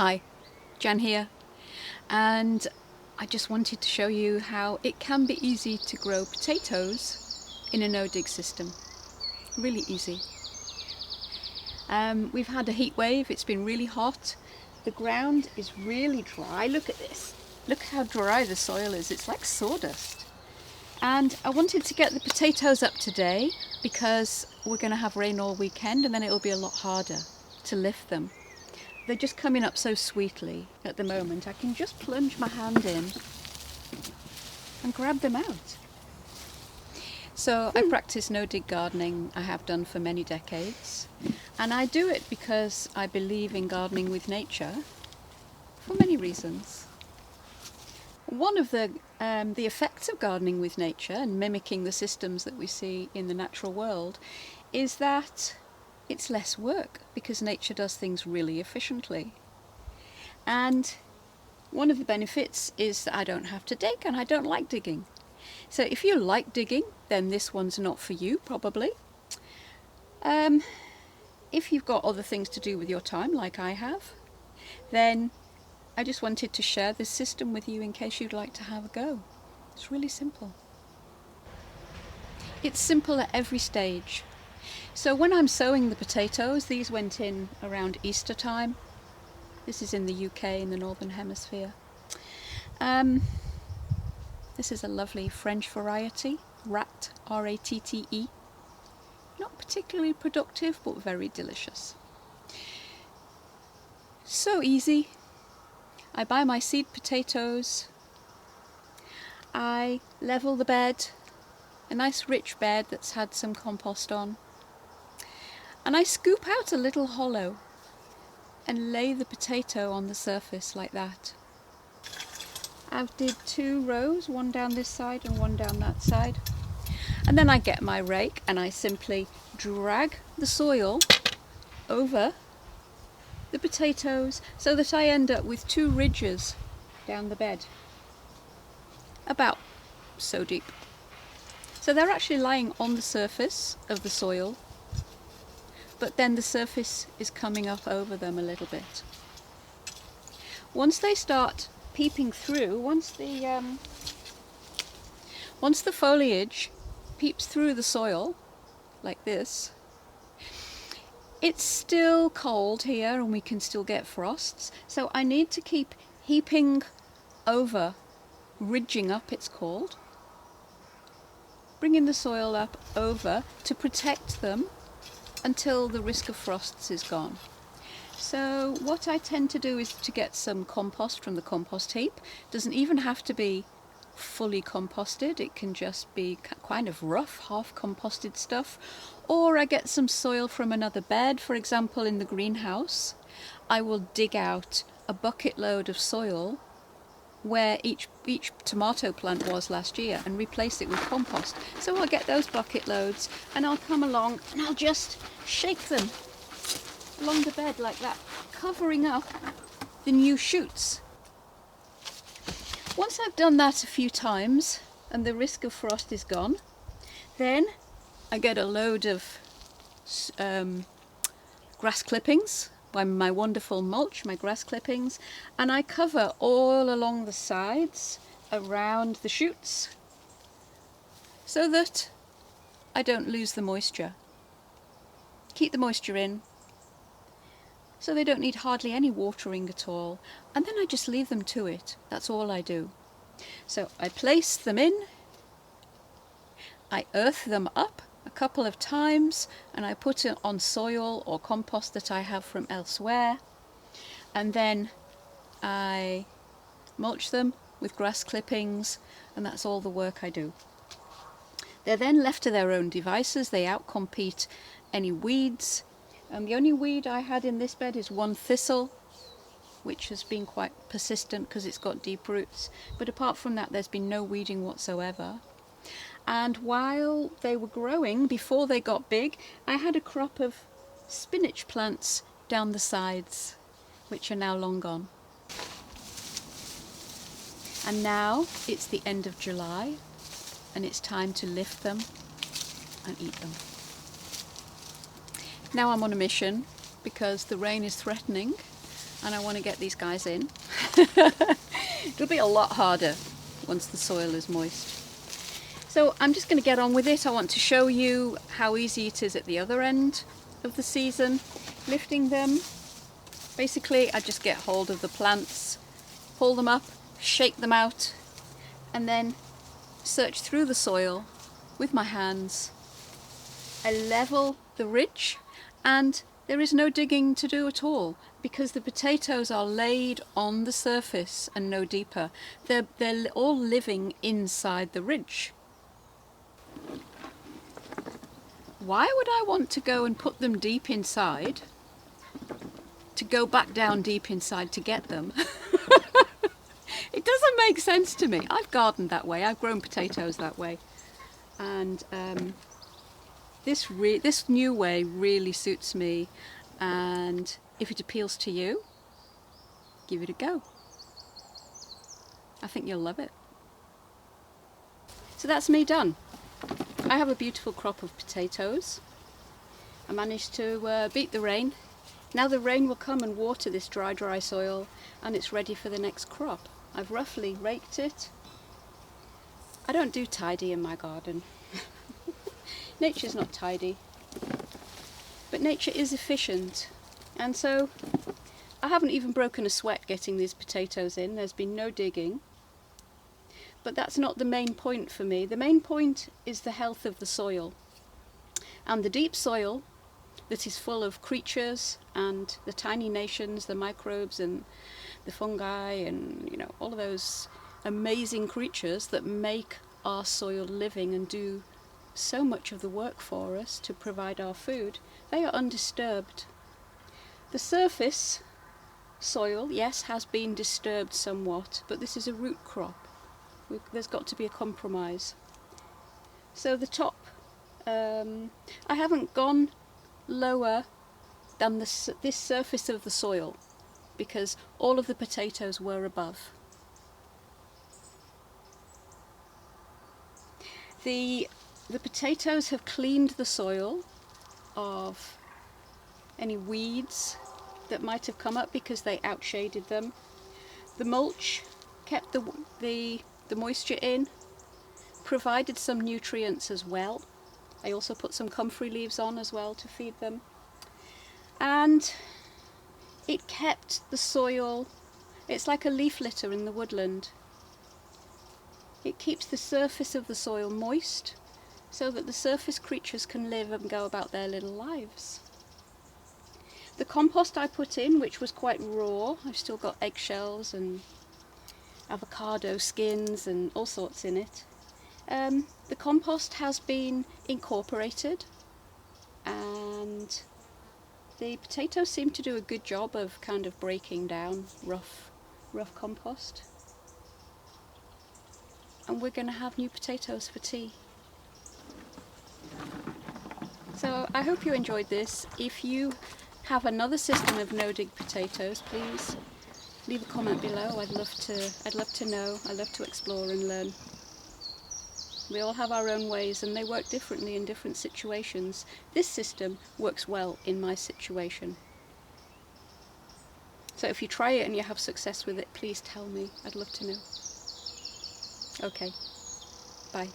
Hi, Jan here, and I just wanted to show you how it can be easy to grow potatoes in a no-dig system. Really easy. We've had a heat wave, it's been really hot, the ground is really dry. Look at this, look how dry the soil is, it's like sawdust. And I wanted to get the potatoes up today because we're going to have rain all weekend and then it'll be a lot harder to lift them. They're just coming up so sweetly at the moment. I can just plunge my hand in and grab them out. So I practice no-dig gardening. I have done for many decades. And I do it because I believe in gardening with nature for many reasons. One of the effects of gardening with nature and mimicking the systems that we see in the natural world is that it's less work because nature does things really efficiently. And one of the benefits is that I don't have to dig, and I don't like digging. So if you like digging, then this one's not for you, probably. If you've got other things to do with your time, like I have, then I just wanted to share this system with you in case you'd like to have a go. It's really simple. It's simple at every stage. So when I'm sowing the potatoes, these went in around Easter time. This is in the UK, in the Northern Hemisphere. This is a lovely French variety, Ratte, R-A-T-T-E. Not particularly productive, but very delicious. So easy. I buy my seed potatoes. I level the bed, a nice rich bed that's had some compost on. And I scoop out a little hollow and lay the potato on the surface like that. I've did 2 rows, one down this side and one down that side. And then I get my rake and I simply drag the soil over the potatoes so that I end up with 2 ridges down the bed, about so deep. So they're actually lying on the surface of the soil, but then the surface is coming up over them a little bit. Once they start peeping through, once the foliage peeps through the soil, like this, it's still cold here and we can still get frosts, so I need to keep heaping over, ridging up it's called, bringing the soil up over to protect them until the risk of frosts is gone. So what I tend to do is to get some compost from the compost heap. Doesn't even have to be fully composted, it can just be kind of rough, half composted stuff. Or I get some soil from another bed, for example in the greenhouse. I will dig out a bucket load of soil where each tomato plant was last year and replace it with compost. So I'll get those bucket loads and I'll come along and I'll just shake them along the bed like that, covering up the new shoots. Once I've done that a few times and the risk of frost is gone, then I get a load of grass clippings, by my wonderful mulch, my grass clippings, and I cover all along the sides around the shoots so that I don't lose the moisture. Keep the moisture in so they don't need hardly any watering at all, and then I just leave them to it. That's all I do. So I place them in, I earth them up a couple of times, and I put it on soil or compost that I have from elsewhere, and then I mulch them with grass clippings, and that's all the work I do. They're then left to their own devices. They outcompete any weeds. The only weed I had in this bed is one thistle, which has been quite persistent because it's got deep roots, but apart from that there's been no weeding whatsoever. And while they were growing, before they got big, I had a crop of spinach plants down the sides, which are now long gone. And now it's the end of July, and it's time to lift them and eat them. Now I'm on a mission because the rain is threatening, and I want to get these guys in. It'll be a lot harder once the soil is moist. So I'm just going to get on with it. I want to show you how easy it is at the other end of the season, lifting them. Basically, I just get hold of the plants, pull them up, shake them out, and then search through the soil with my hands. I level the ridge, and there is no digging to do at all because the potatoes are laid on the surface and no deeper. They're all living inside the ridge. Why would I want to go and put them deep inside, to go back down deep inside to get them? It doesn't make sense to me. I've gardened that way, I've grown potatoes that way, and this new way really suits me, and if it appeals to you, give it a go. I think you'll love it. So that's me done. I have a beautiful crop of potatoes. I managed to beat the rain. Now the rain will come and water this dry soil, and it's ready for the next crop. I've roughly raked it. I don't do tidy in my garden. Nature's not tidy, but nature is efficient, and so I haven't even broken a sweat getting these potatoes in. There's been no digging, but that's not the main point for me. The main point is the health of the soil, and the deep soil that is full of creatures and the tiny nations, the microbes and the fungi, and all of those amazing creatures that make our soil living and do so much of the work for us to provide our food. They are undisturbed. The surface soil, yes, has been disturbed somewhat, but this is a root crop. There's got to be a compromise. So the top, I haven't gone lower than this surface of the soil because all of the potatoes were above. The potatoes have cleaned the soil of any weeds that might have come up because they outshaded them. The mulch kept the moisture in, provided some nutrients as well. I also put some comfrey leaves on as well to feed them. And it kept the soil, it's like a leaf litter in the woodland. It keeps the surface of the soil moist so that the surface creatures can live and go about their little lives. The compost I put in, which was quite raw, I've still got eggshells and avocado skins and all sorts in it. The compost has been incorporated, and the potatoes seem to do a good job of kind of breaking down rough compost. And we're going to have new potatoes for tea. So I hope you enjoyed this. If you have another system of no-dig potatoes, please leave a comment below. I'd love to know. I love to explore and learn. We all have our own ways, and they work differently in different situations. This system works well in my situation. So if you try it and you have success with it, please tell me. I'd love to know. Okay, bye.